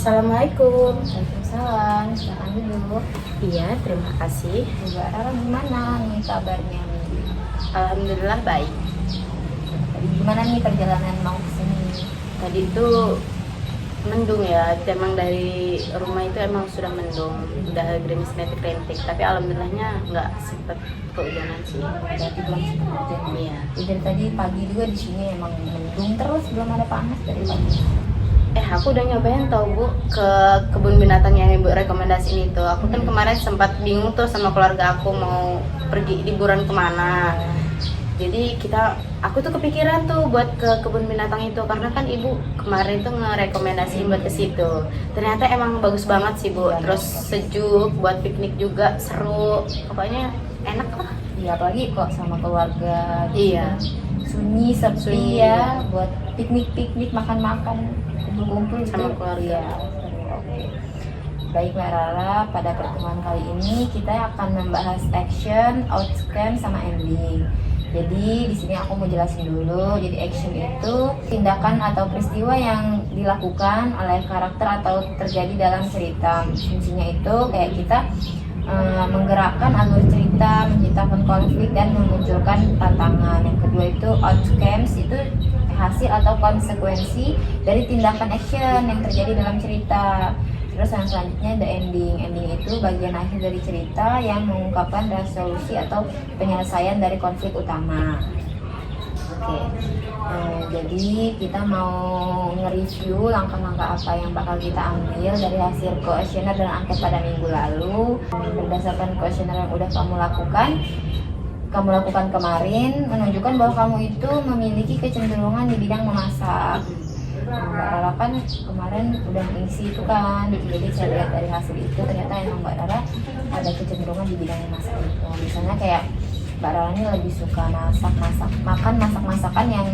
Assalamualaikum. Waalaikumsalam, silakan dulu. Iya, terima kasih. Mbak Rara gimana nih kabarnya nih? Alhamdulillah baik. Tadi gimana nih perjalanan mau ke sini? Tadi itu mendung ya, emang dari rumah itu emang sudah mendung, udah gerimis rintik-rintik. Tapi alhamdulillahnya nggak sempet kehujanan sih. Berarti belum sempat hujan. Iya. Ya, dari tadi pagi juga di sini emang mendung terus, belum ada panas dari pagi. Aku udah nyobain tau Bu ke kebun binatang yang Ibu rekomendasiin itu. Aku kan kemarin sempat bingung tuh sama keluarga aku mau pergi liburan kemana. Jadi aku tuh kepikiran tuh buat ke kebun binatang itu karena kan Ibu kemarin tuh ngerekomendasiin buat ke situ. Ternyata emang bagus banget sih Bu. Terus sejuk, buat piknik juga seru. Pokoknya enak lah. Iya, apalagi kok sama keluarga. Iya. Sunyi, sepi Sunyi, ya, buat piknik-piknik, makan-makan, kumpul-kumpul gitu. Sama keluarga. Iya, seru. Oke. Baik Mbak Rara, pada pertemuan kali ini kita akan membahas action, outcome, sama ending. Jadi di sini aku mau jelasin dulu. Jadi action itu tindakan atau peristiwa yang dilakukan oleh karakter atau terjadi dalam cerita. Fungsinya itu kayak kita menggerakkan alur cerita, menciptakan konflik dan memunculkan tantangan. Yang kedua itu outcomes, itu hasil atau konsekuensi dari tindakan action yang terjadi dalam cerita. Terus yang selanjutnya the ending. Ending itu bagian akhir dari cerita yang mengungkapkan resolusi atau penyelesaian dari konflik utama. Oke, jadi kita mau nge-review langkah-langkah apa yang bakal kita ambil dari hasil kuesioner dan angket pada minggu lalu. Berdasarkan kuesioner yang udah kamu lakukan kemarin, menunjukkan bahwa kamu itu memiliki kecenderungan di bidang memasak. Mbak Rara kan kemarin udah ngisi itu kan, jadi saya lihat dari hasil itu ternyata emang Mbak Rara ada kecenderungan di bidang memasak itu. Misalnya kayak Mbak Rara ini lebih suka masak-masakan yang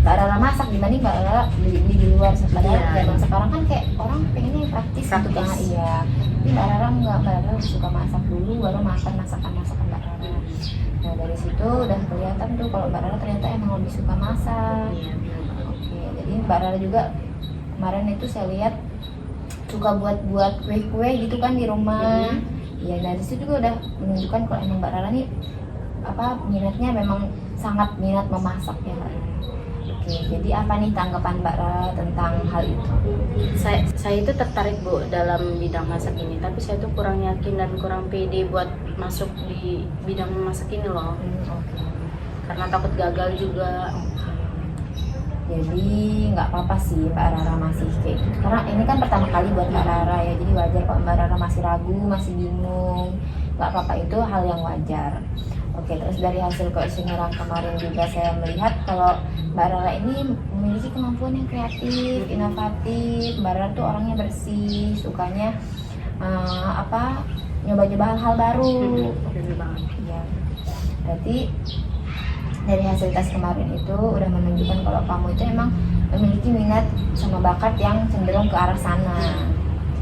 Mbak Rara masak dibanding Mbak Rara beli di luar. Padahal zaman sekarang kan kayak orang pengennya yang praktis gitu kan. Iya, tapi Mbak Rara enggak, Mbak Rara lebih suka masak dulu baru makan masakan Mbak Rara. Nah dari situ udah kelihatan tuh kalau Mbak Rara ternyata emang lebih suka masak. Oke, jadi Mbak Rara juga kemarin itu saya lihat suka buat kue-kue gitu kan di rumah. Iya, dari situ juga udah menunjukkan kalau emang Mbak Rara nih minatnya memang sangat minat memasak ya Mbak Rara. Oke, jadi apa nih tanggapan Mbak Rara tentang hal itu? Saya itu tertarik Bu dalam bidang masak ini, tapi saya tuh kurang yakin dan kurang pede buat masuk di bidang memasak ini loh. Karena takut gagal juga. Jadi nggak apa-apa sih Mbak Rara masih kayak gitu. Karena ini kan pertama kali buat Mbak Rara ya, jadi wajar kalau Mbak Rara masih ragu, masih bingung. Nggak apa-apa, itu hal yang wajar. Oke, terus dari hasil kuesioner kemarin juga saya melihat kalau Mbak Rara ini memiliki kemampuan yang kreatif, inovatif. Mbak Rara tuh orangnya bersih, sukanya nyoba-nyoba hal-hal baru. Ya, berarti dari hasil tes kemarin itu udah menunjukkan kalau kamu itu emang memiliki minat sama bakat yang cenderung ke arah sana.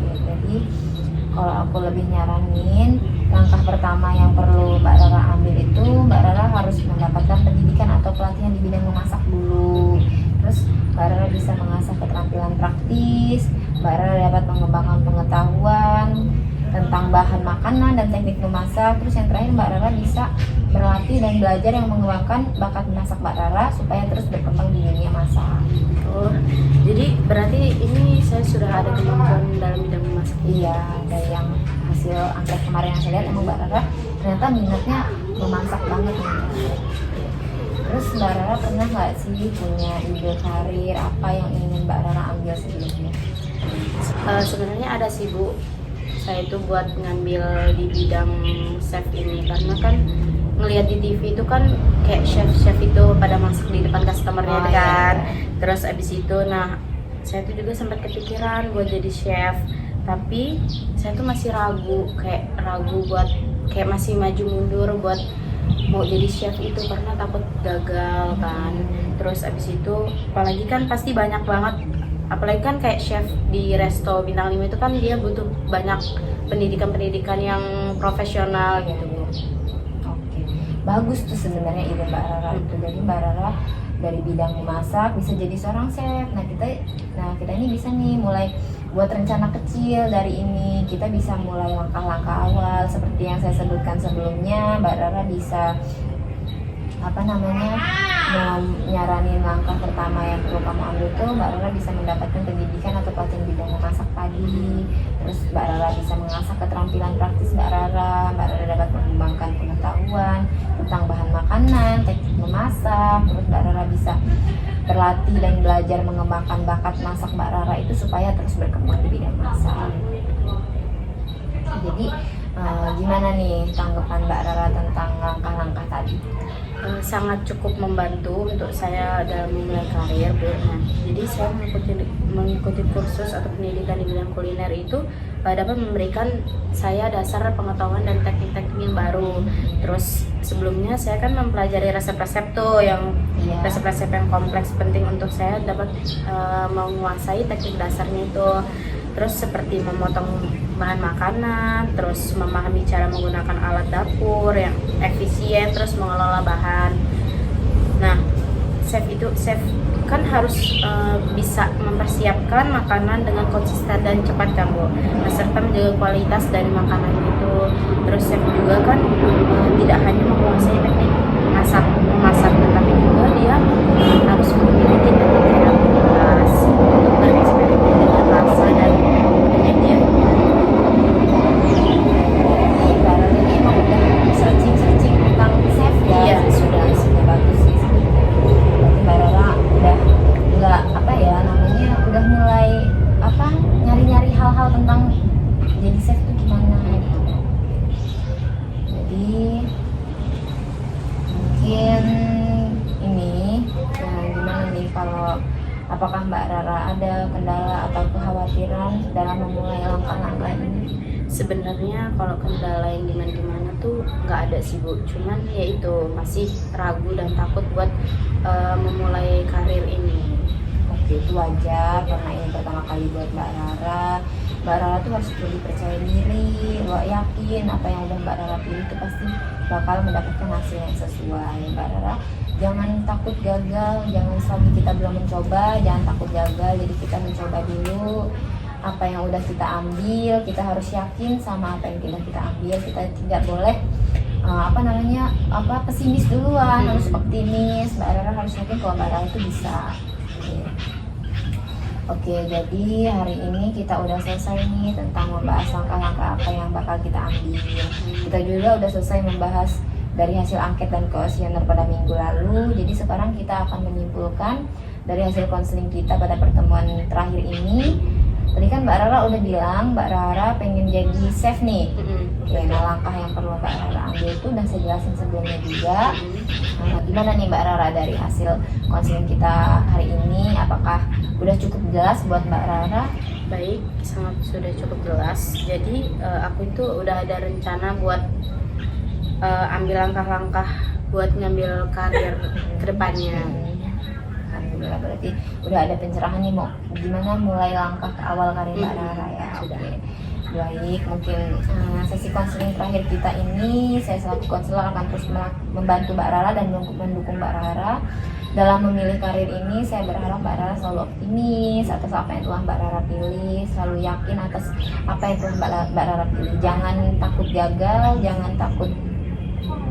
Jadi kalau aku lebih nyaranin, langkah pertama yang perlu Mbak Rara ambil itu Mbak Rara harus mendapatkan pendidikan atau pelatihan di bidang memasak dulu. Terus Mbak Rara bisa mengasah keterampilan praktis, Mbak Rara dapat mengembangkan pengetahuan tentang bahan makanan dan teknik memasak. Terus yang terakhir Mbak Rara bisa berlatih dan belajar yang mengembangkan bakat memasak Mbak Rara supaya terus berkembang di dunia masak. Jadi berarti ini saya sudah ada kemampuan dalam bidang memasak. Iya, dari yang hasil angket kemarin yang saya lihat emang Mbak Rara ternyata minatnya memasak banget nih. Terus Mbak Rara pernah nggak sih punya ide karir apa yang ingin Mbak Rara ambil sebelumnya? Sebenarnya ada sih Bu. Saya itu buat ngambil di bidang chef ini karena kan ngelihat di TV itu kan kayak chef itu pada masak di depan customernya itu kan. Terus abis itu, saya tuh juga sempat kepikiran buat jadi chef, tapi saya tuh masih ragu buat kayak masih maju mundur buat mau jadi chef itu karena takut gagal kan. Terus abis itu apalagi kan pasti banyak banget, apalagi kan kayak chef di resto bintang 5 itu kan dia butuh banyak pendidikan yang profesional gitu Bu. Oke, bagus tuh sebenarnya ide Mbak Rara itu. Jadi Mbak Rara dari bidang memasak bisa jadi seorang chef. Nah kita ini bisa nih mulai buat rencana kecil dari ini. Kita bisa mulai langkah-langkah awal seperti yang saya sebutkan sebelumnya. Mbak Rara bisa nyaranin langkah pertama yang perlu kamu ambil tuh Mbak Rara bisa mendapatkan pendidikan atau pelatihan bidang memasak pagi. Terus Mbak Rara bisa mengasah keterampilan praktis Mbak Rara dapat mengembangkan pengetahuan tentang bahan makanan, teknik memasak. Terus Mbak Rara bisa berlatih dan belajar mengembangkan bakat masak Mbak Rara itu supaya terus berkembang di bidang masak. Jadi gimana nih tanggapan Mbak Rara tentang langkah-langkah tadi? Sangat cukup membantu untuk saya dalam memulai karir, Bu. Nah, jadi saya mengikuti kursus atau pendidikan di bidang kuliner itu dapat memberikan saya dasar pengetahuan dan teknik-teknik yang baru. Terus sebelumnya saya kan mempelajari resep-resep tuh yang resep-resep yang kompleks, penting untuk saya dapat menguasai teknik dasarnya itu. Terus seperti memotong bahan makanan, terus memahami cara menggunakan alat dapur yang efisien, terus mengelola bahan. Nah, chef kan harus bisa mempersiapkan makanan dengan konsisten dan cepat kan, Bu. Nah, serta menjaga kualitas dari makanan itu. Terus chef juga kan tidak hanya menguasai teknik memasak, tetapi juga dia harus memiliki teknik kreativitas untuk bereksperimen dengan rasa dan penyajian. Ini emang udah searching tentang chef ya? Iya, sudah bagus sih. Berarti Mbak Rara udah nggak udah mulai nyari-nyari hal-hal tentang jadi chef itu gimana gitu. Jadi mungkin ini gimana nih, kalau apakah Mbak Rara ada kendala atau kekhawatiran dalam memulai langkah-langkah ini? Sebenarnya kalau kendala yang gimana tuh nggak ada sih, Bu. Cuman ya itu masih ragu dan takut buat memulai karir ini. Oke, itu wajar karena ini pertama kali buat Mbak Rara. Mbak Rara tuh harus lebih percaya diri, yakin apa yang udah Mbak Rara pilih itu pasti bakal mendapatkan hasil yang sesuai. Mbak Rara jangan takut gagal, jangan selagi kita belum mencoba, jangan takut gagal. Jadi kita mencoba dulu apa yang udah kita ambil, kita harus yakin sama apa yang kita ambil. Kita tidak boleh pesimis duluan, harus optimis. Mbak Rara harus yakin kalau Mbak Rara itu bisa. Oke, jadi hari ini kita udah selesai nih tentang membahas langkah-langkah apa yang bakal kita ambil. Kita juga udah selesai membahas dari hasil angket dan kuesioner pada minggu lalu. Jadi sekarang kita akan menyimpulkan dari hasil konseling kita pada pertemuan terakhir ini. Tadi kan Mbak Rara udah bilang Mbak Rara pengen jadi chef nih. Oke, nah langkah yang perlu Mbak Rara ambil itu udah saya jelasin sebelumnya juga. Nah, gimana nih Mbak Rara dari hasil konseling kita hari ini? Apakah udah cukup jelas buat Mbak Rara? Baik, sudah cukup jelas. Jadi aku itu udah ada rencana buat ambil langkah-langkah buat ngambil karir kedepannya. Alhamdulillah, berarti udah ada pencerahan nih mau gimana mulai langkah ke awal karir Mbak Rara ya. Sudah. Oke. Baik, mungkin sesi konseling terakhir kita ini saya selaku konselor akan terus membantu Mbak Rara dan mendukung Mbak Rara dalam memilih karir ini. Saya berharap Mbak Rara selalu optimis atas apa yang telah Mbak Rara pilih, selalu yakin atas apa yang telah Mbak Rara pilih. Jangan takut gagal, jangan takut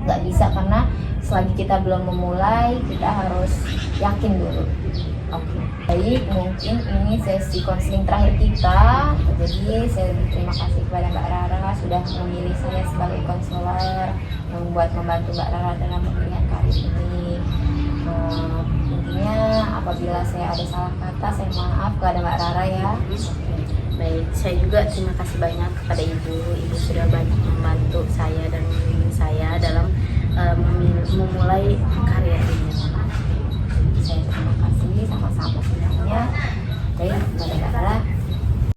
nggak bisa, karena selagi kita belum memulai kita harus yakin dulu. Oke, baik, mungkin ini sesi konseling terakhir kita. Jadi saya berterima kasih kepada Mbak Rara sudah memilih saya sebagai konselor yang membantu Mbak Rara dalam memilih karir ini. Intinya apabila saya ada salah kata saya maaf kepada Mbak Rara ya. Baik, saya juga terima kasih banyak kepada Ibu sudah banyak membantu saya dan membimbing saya dalam memulai